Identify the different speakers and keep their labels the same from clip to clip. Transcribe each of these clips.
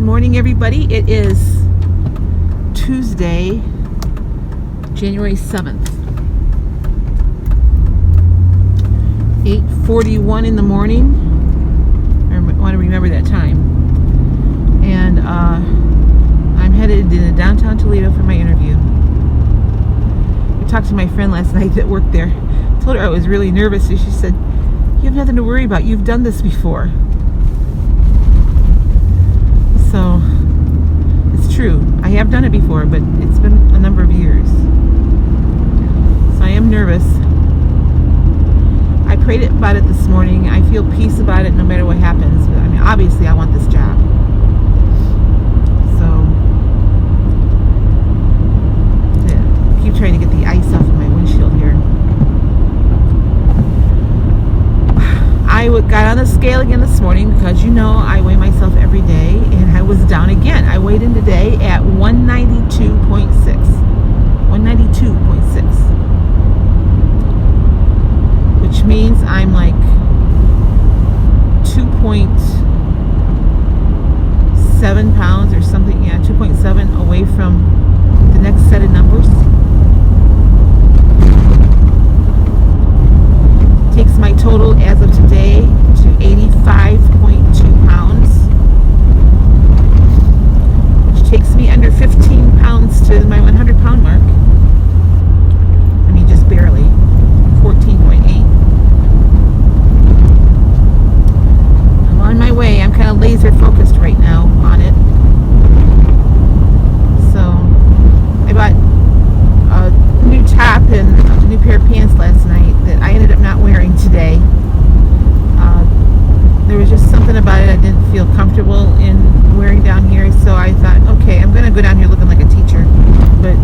Speaker 1: morning, everybody. It is Tuesday, January 7th. 8:41 in the morning. I want to remember that time. And I'm headed to downtown Toledo for my interview. I talked to my friend last night that worked there. I told her I was really nervous, and she said, "You have nothing to worry about. You've done this before." So it's true. I have done it before, but it's been a number of years. So I am nervous. I prayed about it this morning. I feel peace about it no matter what happens. But I mean, obviously I want this job. So yeah, keep trying to get the ice off of my windshield here. I got on the scale again this morning because I weigh myself every day, and I was down again. I weighed in today at 192.6. 192.6. Which means I'm like 2.7 pounds or something. Yeah, 2.7 away from the next set of numbers. Takes my total as of today to 85.2 pounds, which takes me under 15 pounds to my 100 pound mark. I mean, just barely. 14.8. I'm on my way. I'm kind of laser focused right now on it. So I bought a new top and a new pair of pants last night that I ended up not wearing today. There was just something about it I didn't feel comfortable in wearing down here, so I thought, okay, I'm going to go down here looking like a teacher, but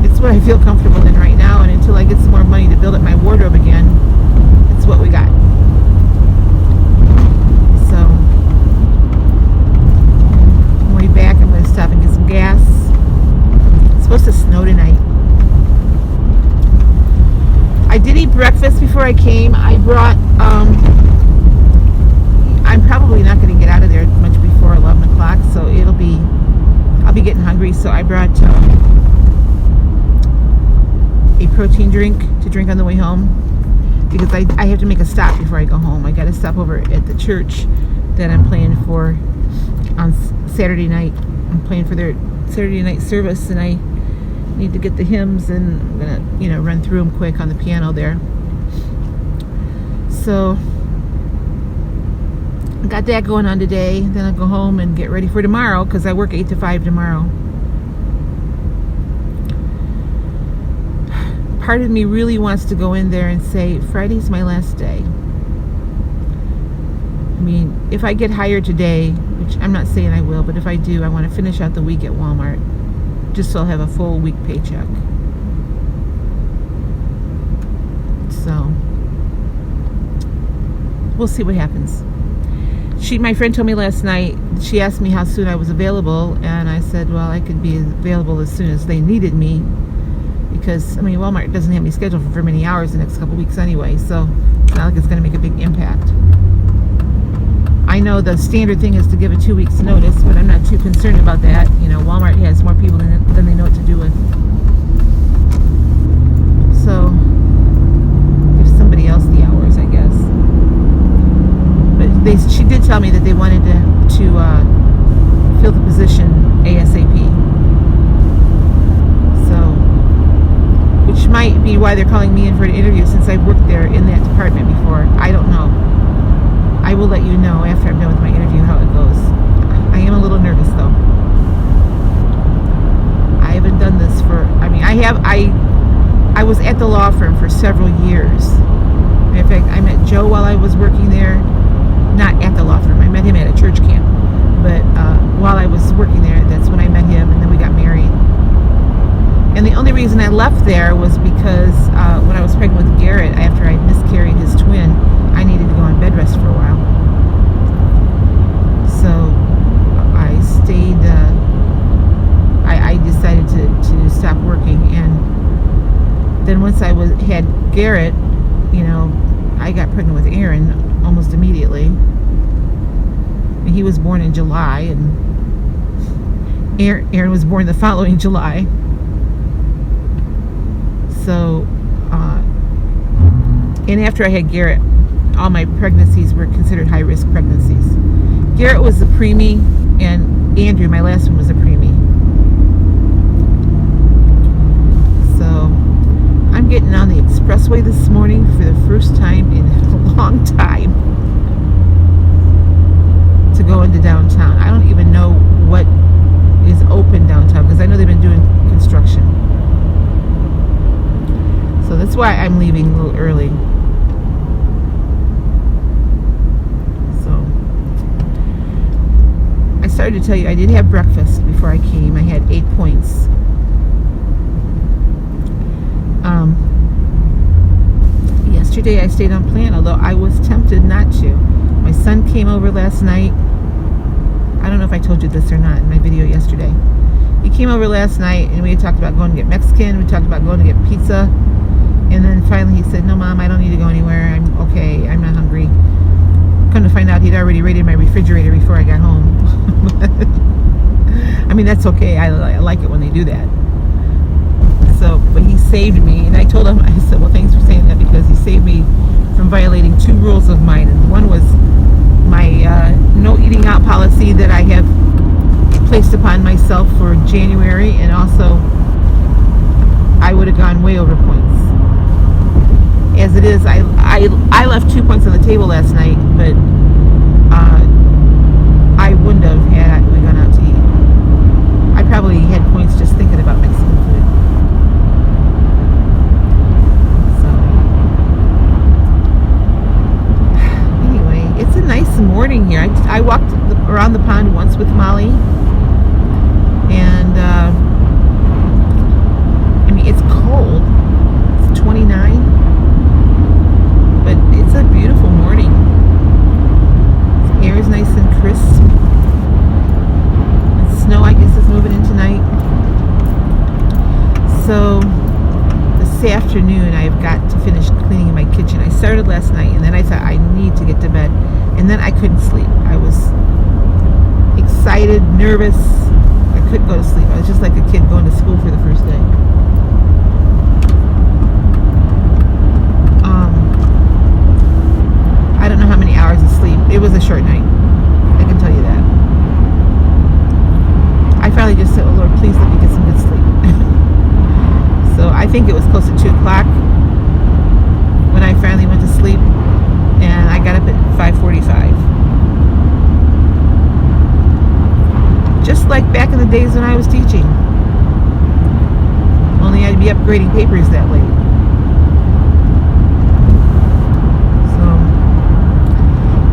Speaker 1: it's what I feel comfortable in right now, and until I get some more money to build up my wardrobe again, it's what we got. So on the way back, I'm going to stop and get some gas. It's supposed to snow tonight. I did eat breakfast before I came. I brought I'm probably not going to get out of there much before 11 o'clock, so I'll be getting hungry, so I brought a protein drink to drink on the way home, because I have to make a stop before I go home. I got to stop over at the church that I'm playing for on Saturday night. I'm playing for their Saturday night service, and I need to get the hymns, and I'm gonna run through them quick on the piano there. So I got that going on today. Then I'll go home and get ready for tomorrow, because I work 8 to 5 tomorrow. Part of me really wants to go in there and say, Friday's my last day. I mean, if I get hired today, which I'm not saying I will, but if I do, I want to finish out the week at Walmart, just so I'll have a full week paycheck. So we'll see what happens. My friend told me last night, she asked me how soon I was available, and I said, well, I could be available as soon as they needed me, because Walmart doesn't have me scheduled for many hours the next couple weeks anyway, so it's not like it's going to make a big impact. I know the standard thing is to give a 2 weeks notice, but I'm not too concerned about that. Walmart has more people than they know what to do with. So give somebody else the hours, I guess. But she did tell me that they wanted to fill the position ASAP. So, which might be why they're calling me in for an interview, since I've worked there in that department before. I don't know. I will let you know after I'm done with my interview how it goes. I am a little nervous though. I haven't done this I was at the law firm for several years. In fact, I met Joe while I was working there. Not at the law firm. I met him at a church camp. But while I was working there, that's when I met him, and then we got married. And the only reason I left there was because when I was pregnant with Garrett, after I miscarried his twin, I needed to go on bed rest for a while. So I stayed, I decided to stop working, and then once I had Garrett, I got pregnant with Aaron almost immediately. And he was born in July, and Aaron was born the following July. So, and after I had Garrett, all my pregnancies were considered high-risk pregnancies. Garrett was a preemie, and Andrew, my last one, was a preemie. So, I'm getting on the expressway this morning for the first time in a long time to go into downtown. I don't even know what is open downtown because I know they've been doing construction. So that's why I'm leaving a little early. I started to tell you I did have breakfast before I came. I had 8 points. Yesterday I stayed on plan, although I was tempted not to. My son came over last night. I don't know if I told you this or not in my video yesterday. He came over last night and we had talked about going to get Mexican. We talked about going to get pizza. And then finally he said, "No, Mom, I don't need to go anywhere. I'm okay. I'm not hungry." Come to find out, he'd already raided my refrigerator before I got home. I mean, that's okay. I like it when they do that. So, but he saved me, and I told him, I said, "Well, thanks for saying that because he saved me from violating 2 rules of mine." And one was my no eating out policy that I have placed upon myself for January, and also I would have gone way over points. As it is, I left 2 points on the table last night, but I wouldn't have had we gone out to eat. I probably had points just thinking about Mexican food. So anyway, it's a nice morning here. I walked around the pond once with Molly, and I mean, it's cold. It's 29. But it's a beautiful morning. The air is nice and crisp. And snow, I guess, is moving in tonight. So this afternoon I've got to finish cleaning my kitchen. I started last night, and then I thought I need to get to bed, and then I couldn't sleep. I was excited, nervous. I couldn't go to sleep. I was just like a kid going to school for the first day. I don't know how many hours of sleep. It was a short night. I can tell you that. I finally just said, "Oh Lord, please let me get some good sleep." So I think it was close to 2 o'clock when I finally went to sleep, and I got up at 5:45. Just like back in the days when I was teaching. Only I'd be upgrading papers that late.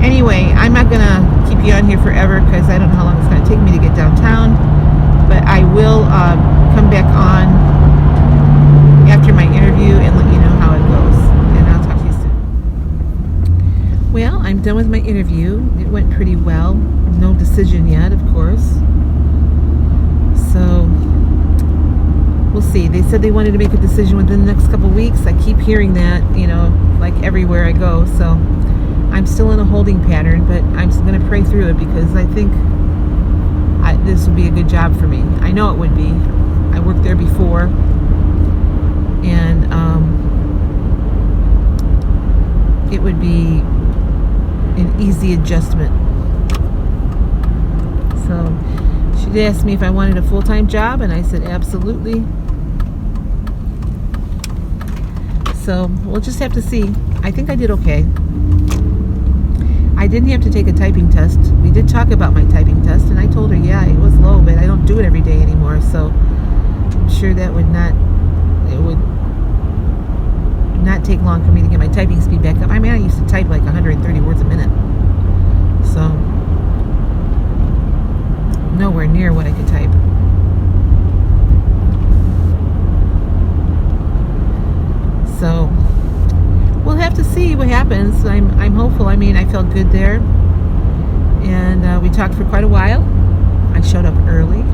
Speaker 1: Anyway, I'm not going to keep you on here forever because I don't know how long it's going to take me to get downtown. But I will come back on after my interview and let you know how it goes. And I'll talk to you soon. Well, I'm done with my interview. It went pretty well. No decision yet, of course. So we'll see. They said they wanted to make a decision within the next couple weeks. I keep hearing that, like everywhere I go. So I'm still in a holding pattern, but I'm going to pray through it because I think this would be a good job for me. I know it would be. I worked there before, and it would be an easy adjustment. So she asked me if I wanted a full-time job, and I said absolutely. So we'll just have to see. I think I did okay. I didn't have to take a typing test. We did talk about my typing test, and I told her, yeah, it was low, but I don't do it every day anymore, so I'm sure that it would not take long for me to get my typing speed back up. I mean, I used to type like 130 words a minute, so nowhere near what I could type. So we'll have to see what happens. I'm hopeful. I mean, I felt good there, and we talked for quite a while. I showed up early,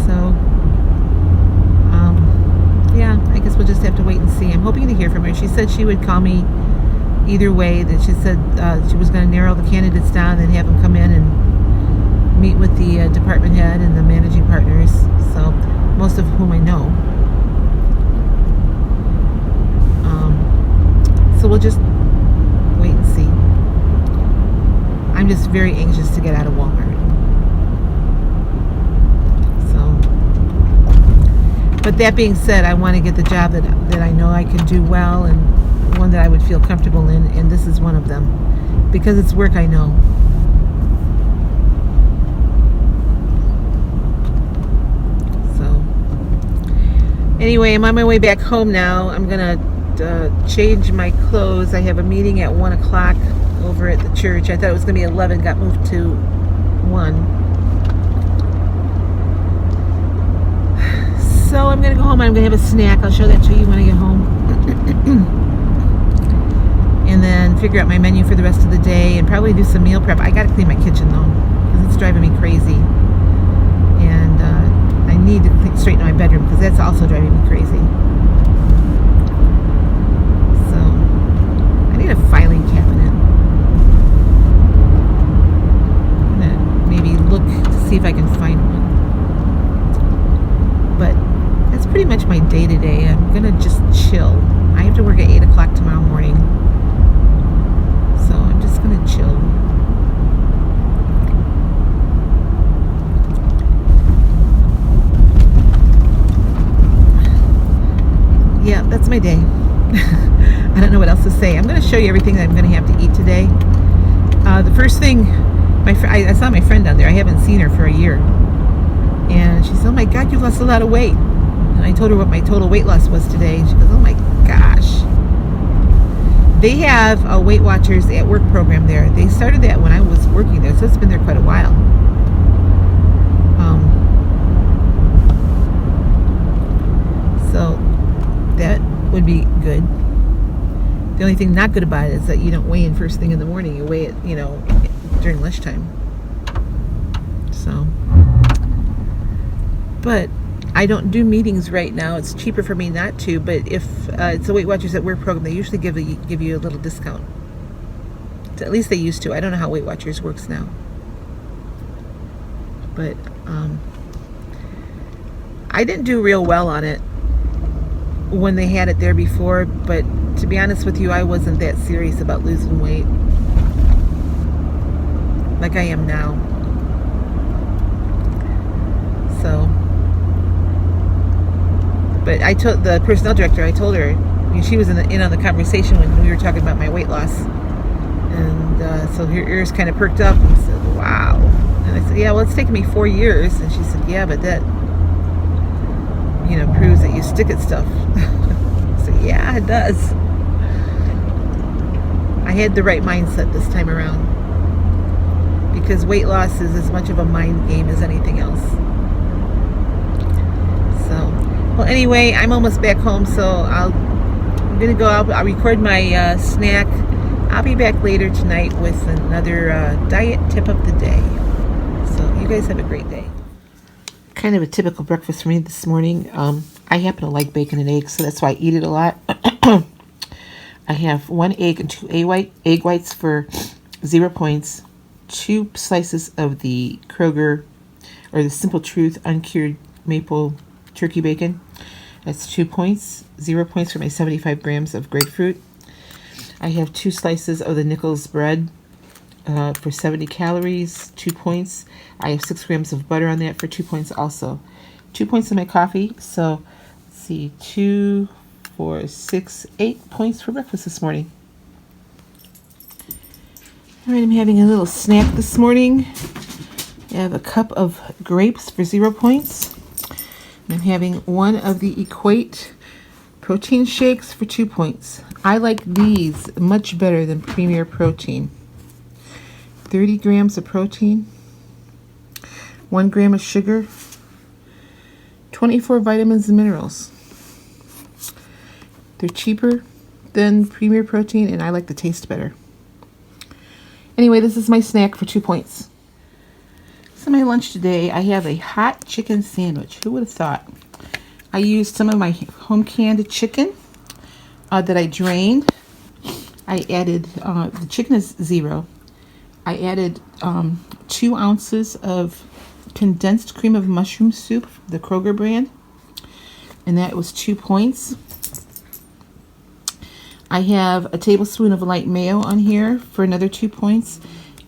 Speaker 1: so yeah, I guess we'll just have to wait and see. I'm hoping to hear from her. She said she would call me either way, that she said she was going to narrow the candidates down and have them come in and meet with the department head and the managing partners, so most of whom I know. So we'll just wait and see. I'm just very anxious to get out of Walmart. So, but that being said, I want to get the job that I know I can do well and one that I would feel comfortable in, and this is one of them because it's work I know. So, anyway, I'm on my way back home now. I'm gonna change my clothes. I have a meeting at 1 o'clock over at the church. I thought it was going to be 11, got moved to 1. So I'm going to go home and I'm going to have a snack. I'll show that to you when I get home. And then figure out my menu for the rest of the day and probably do some meal prep. I got to clean my kitchen though because it's driving me crazy. And I need to straighten my bedroom because that's also driving me crazy. A filing cabinet. I'm gonna maybe look to see if I can find one. But that's pretty much my day today. I'm gonna just chill. I have to work at 8 o'clock tomorrow morning, so I'm just gonna chill. Yeah, that's my day. I don't know what else to say. I'm going to show you everything that I'm going to have to eat today. The first thing, I saw my friend down there. I haven't seen her for a year. And she said, oh my God, you've lost a lot of weight. And I told her what my total weight loss was today. And she goes, oh my gosh. They have a Weight Watchers at Work program there. They started that when I was working there, so it's been there quite a while. So that would be good. The only thing not good about it is that you don't weigh in first thing in the morning. You weigh it, during lunchtime. So, but I don't do meetings right now. It's cheaper for me not to. But if it's a Weight Watchers at Work program, they usually give you a little discount. At least they used to. I don't know how Weight Watchers works now. But I didn't do real well on it when they had it there before, but to be honest with you, I wasn't that serious about losing weight like I am now. So, but I told the personnel director, I told her, she was in on the conversation when we were talking about my weight loss, and so her ears kind of perked up and said, wow. And I said, yeah, well, it's taken me 4 years. And she said, yeah, but that proves that you stick at stuff. So yeah, it does. I had the right mindset this time around because weight loss is as much of a mind game as anything else. So, well, anyway, I'm almost back home, so I'm gonna go out. I'll record my snack. I'll be back later tonight with another diet tip of the day. So you guys have a great day. Kind of a typical breakfast for me this morning. I happen to like bacon and eggs, so that's why I eat it a lot. I have 1 egg and 2 egg whites for 0 points, 2 slices of the Kroger or the Simple Truth uncured maple turkey bacon. That's 2 points, 0 points for my 75 grams of grapefruit. I have 2 slices of the Nichols bread for 70 calories, 2 points. I have 6 grams of butter on that for 2 points also. 2 points in my coffee, so let's see, 2, 4, 6, 8 points for breakfast this morning. All right, I'm having a little snack this morning. I have a cup of grapes for 0 points. I'm having one of the Equate protein shakes for 2 points. I like these much better than Premier Protein. 30 grams of protein, 1 gram of sugar, 24 vitamins and minerals. They're cheaper than Premier Protein, and I like the taste better. Anyway, this is my snack for 2 points. So my lunch today, I have a hot chicken sandwich. Who would have thought? I used some of my home canned chicken that I drained. I added, the chicken is 0. I added 2 ounces of condensed cream of mushroom soup, the Kroger brand, and that was 2 points. I have a tablespoon of light mayo on here for another 2 points,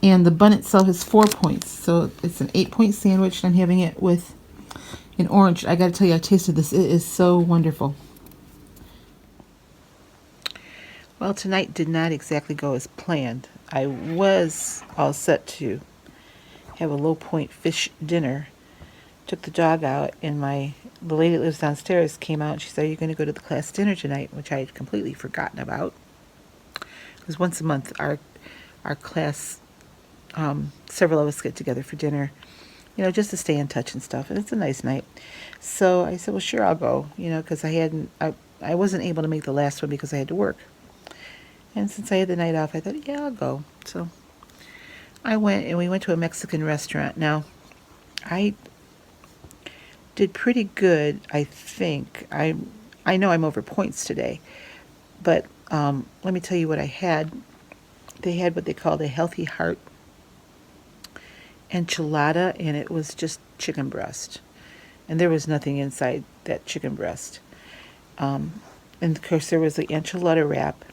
Speaker 1: and the bun itself is 4 points. So it's an 8-point sandwich, and I'm having it with an orange. I gotta tell you, I tasted this. It is so wonderful. Well, tonight did not exactly go as planned. I was all set to have a low point fish dinner. Took the dog out, and the lady that lives downstairs came out and she said, "Are you going to go to the class dinner tonight?" Which I had completely forgotten about. Because once a month our class, several of us get together for dinner, just to stay in touch and stuff. And it's a nice night. So I said, well, sure, I'll go, because I wasn't able to make the last one because I had to work. And since I had the night off, I thought, yeah, I'll go. So I went, and we went to a Mexican restaurant. Now, I did pretty good, I think. I know I'm over points today, but let me tell you what I had. They had what they called a healthy heart enchilada, and it was just chicken breast. And there was nothing inside that chicken breast. And of course, there was the enchilada wrap,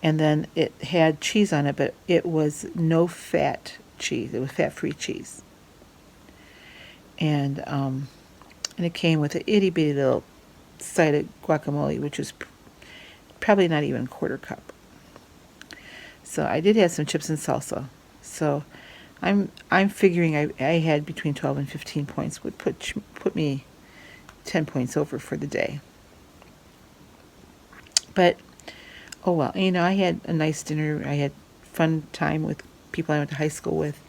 Speaker 1: and then it had cheese on it, but it was no fat cheese. It was fat-free cheese. And it came with an itty-bitty little side of guacamole, which was probably not even a quarter cup. So I did have some chips and salsa. So I'm figuring I had between 12 and 15 points, would put me 10 points over for the day. But oh well, I had a nice dinner. I had fun time with people I went to high school with,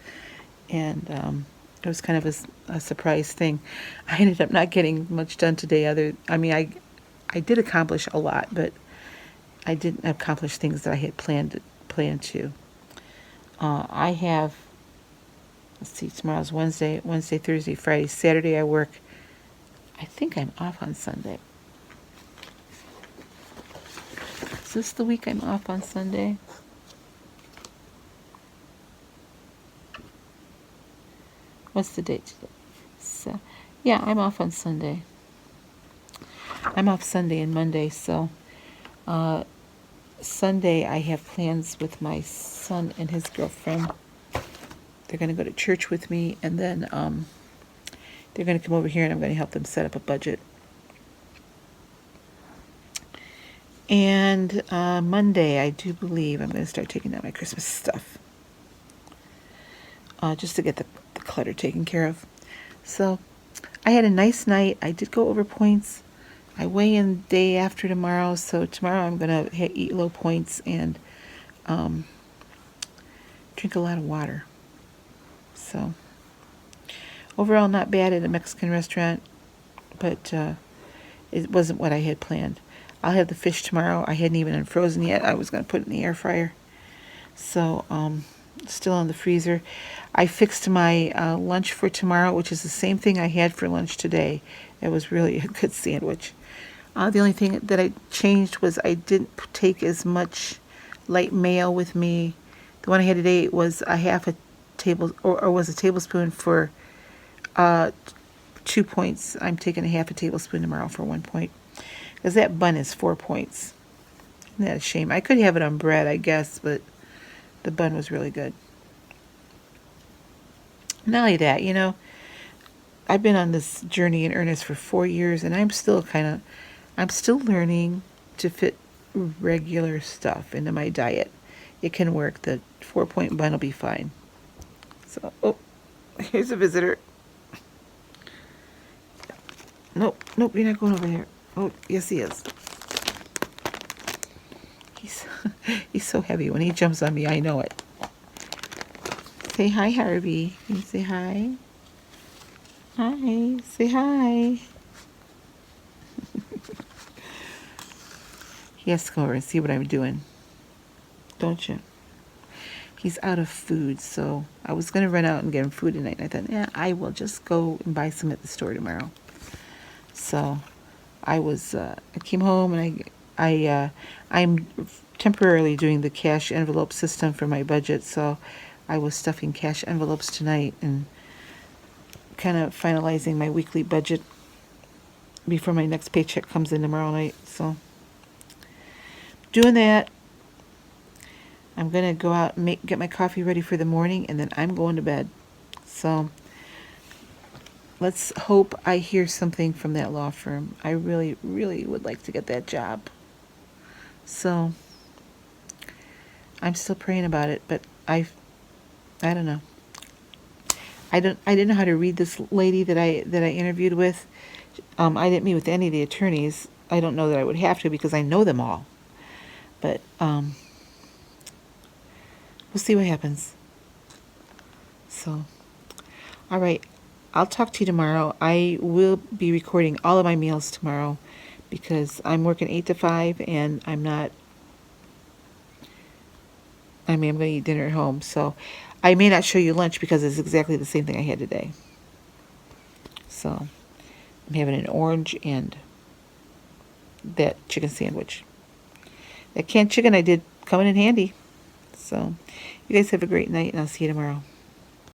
Speaker 1: and it was kind of a surprise thing. I ended up not getting much done today. I did accomplish a lot, but I didn't accomplish things that I had planned to. I have, let's see, tomorrow's Wednesday, Thursday, Friday, Saturday I work. I think I'm off on Sunday. Is this the week I'm off on Sunday? What's the date today? So, yeah, I'm off on Sunday. I'm off Sunday and Monday, so Sunday I have plans with my son and his girlfriend. They're going to go to church with me, and then they're going to come over here, and I'm going to help them set up a budget. And Monday, I do believe I'm going to start taking out my Christmas stuff, just to get the clutter taken care of. So I had a nice night. I did go over points. I weigh in day after tomorrow, so tomorrow I'm going to eat low points and drink a lot of water. So overall, not bad at a Mexican restaurant, but it wasn't what I had planned. I'll have the fish tomorrow. I hadn't even unfrozen yet. I was going to put it in the air fryer. So still in the freezer. I fixed my lunch for tomorrow, which is the same thing I had for lunch today. It was really a good sandwich. The only thing that I changed was I didn't take as much light mayo with me. The one I had today was a half a was a tablespoon for 2 points. I'm taking a half a tablespoon tomorrow for 1 point. Because that bun is 4 points. Isn't that a shame? I could have it on bread, I guess, but the bun was really good. Not only that, I've been on this journey in earnest for 4 years, and I'm still learning to fit regular stuff into my diet. It can work. The 4-point bun will be fine. So, here's a visitor. Nope, you're not going over there. Oh, yes he is. He's so heavy. When he jumps on me, I know it. Say hi, Harvey. Can you say hi? Hi. Say hi. He has to come over and see what I'm doing. Don't you? He's out of food, so I was going to run out and get him food tonight. And I thought, yeah, I will just go and buy some at the store tomorrow. So I came home, and I'm temporarily doing the cash envelope system for my budget, so I was stuffing cash envelopes tonight and kind of finalizing my weekly budget before my next paycheck comes in tomorrow night. So doing that. I'm gonna go out and get my coffee ready for the morning, and then I'm going to bed. So let's hope I hear something from that law firm. I really, really would like to get that job. So I'm still praying about it, but I don't know. I didn't know how to read this lady that I interviewed with. I didn't meet with any of the attorneys. I don't know that I would have to because I know them all. But we'll see what happens. So, all right. I'll talk to you tomorrow. I will be recording all of my meals tomorrow because I'm working 8 to 5 and I'm not. I'm going to eat dinner at home. So I may not show you lunch because it's exactly the same thing I had today. So I'm having an orange and that chicken sandwich. That canned chicken I did coming in handy. So you guys have a great night and I'll see you tomorrow.